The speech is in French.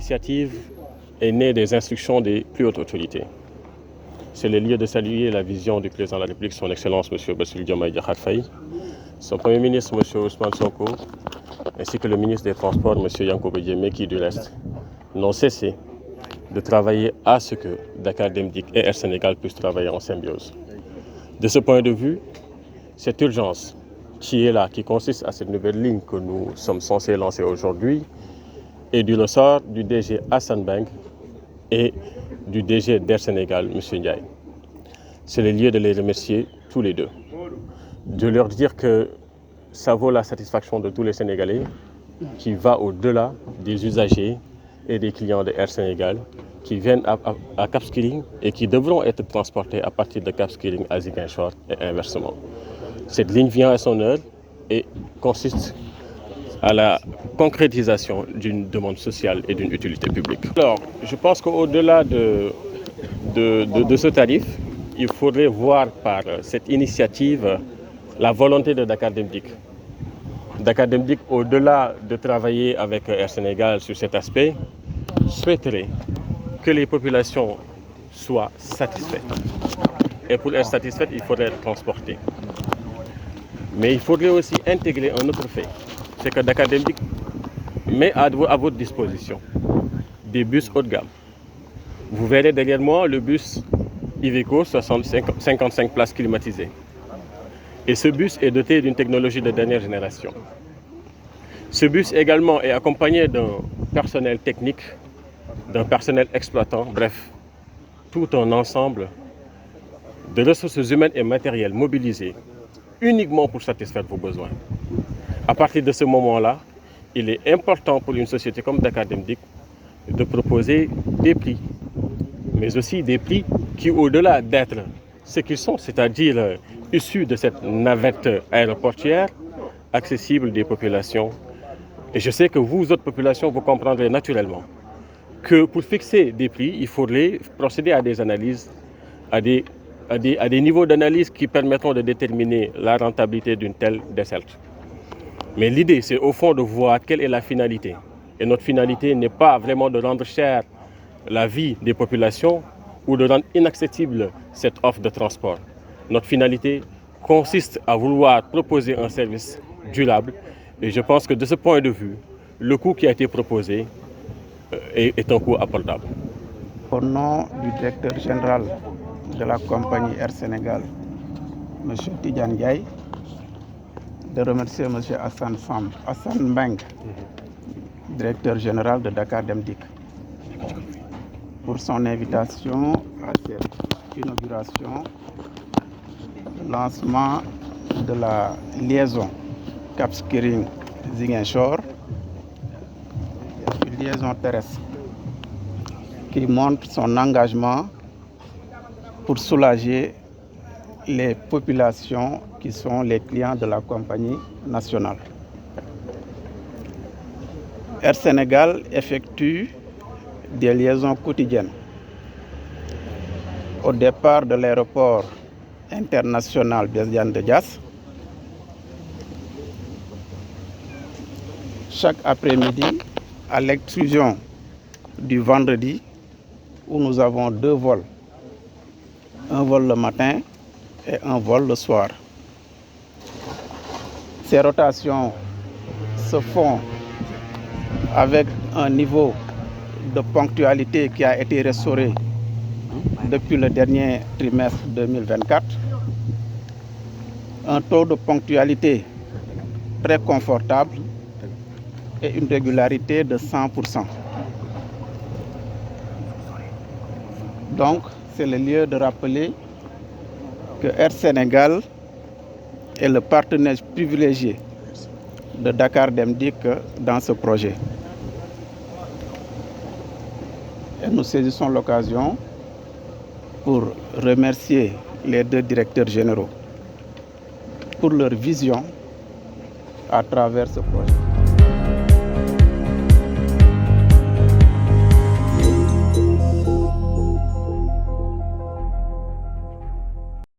initiative est née des instructions des plus hautes autorités. C'est le lieu de saluer la vision du président de la République, son Excellence M. Bassirou Diomaye Diakhar Faye, son Premier ministre M. Ousmane Sonko, ainsi que le ministre des Transports M. Yankhoba Diémé, qui du reste n'ont cessé de travailler à ce que Dakar Dem Dikk et Air Sénégal puissent travailler en symbiose. De ce point de vue, cette urgence qui est là, qui consiste à cette nouvelle ligne que nous sommes censés lancer aujourd'hui, est du ressort du DG Hassan Beng et du DG d'Air Sénégal, M. Ndiaye. C'est le lieu de les remercier tous les deux, de leur dire que ça vaut la satisfaction de tous les Sénégalais, qui va au-delà des usagers et des clients de Air Sénégal qui viennent à Cap Skirring et qui devront être transportés à partir de Cap Skirring à Ziguinchor et inversement. Cette ligne vient à son heure et consiste à la concrétisation d'une demande sociale et d'une utilité publique. Alors, je pense qu'au-delà de ce tarif, il faudrait voir par cette initiative la volonté de Dakar Dem Dikk. Dakar Dem Dikk, au-delà de travailler avec Air Sénégal sur cet aspect, souhaiterait que les populations soient satisfaites. Et pour être satisfaites, il faudrait être transporté. Mais il faudrait aussi intégrer un autre fait, c'est que Dakar Dem Dikk met à votre disposition des bus haut de gamme. Vous verrez derrière moi le bus Iveco 55 places climatisées. Et ce bus est doté d'une technologie de dernière génération. Ce bus également est accompagné d'un personnel technique, d'un personnel exploitant, bref, tout un ensemble de ressources humaines et matérielles mobilisées uniquement pour satisfaire vos besoins. À partir de ce moment-là, il est important pour une société comme Dakar Dem Dikk de proposer des prix, mais aussi des prix qui, au-delà d'être ce qu'ils sont, c'est-à-dire issus de cette navette aéroportuaire, accessible des populations. Et je sais que vous, autres populations, vous comprendrez naturellement que pour fixer des prix, il faudrait procéder à des analyses, à des niveaux d'analyse qui permettront de déterminer la rentabilité d'une telle desserte. Mais l'idée, c'est au fond de voir quelle est la finalité. Et notre finalité n'est pas vraiment de rendre cher la vie des populations ou de rendre inaccessible cette offre de transport. Notre finalité consiste à vouloir proposer un service durable. Et je pense que de ce point de vue, le coût qui a été proposé est un coût abordable. Au nom du directeur général de la compagnie Air Sénégal, M. Tidjane Ndiaye, de remercier M. Hassan Beng, directeur général de Dakar Dem Dikk, pour son invitation à cette inauguration, le lancement de la liaison Cap Skirring-Ziguinchor, une liaison terrestre qui montre son engagement pour soulager les populations qui sont les clients de la compagnie nationale. Air Sénégal effectue des liaisons quotidiennes au départ de l'aéroport international Blaise Diagne de Diass. Chaque après-midi, à l'exclusion du vendredi, où nous avons 2 vols, un vol le matin et un vol le soir. Ces rotations se font avec un niveau de ponctualité qui a été restauré depuis le dernier trimestre 2024. Un taux de ponctualité très confortable et une régularité de 100%. Donc, c'est le lieu de rappeler que Air Sénégal est le partenaire privilégié de Dakar Dem Dikk dans ce projet. Et nous saisissons l'occasion pour remercier les 2 directeurs généraux pour leur vision à travers ce projet.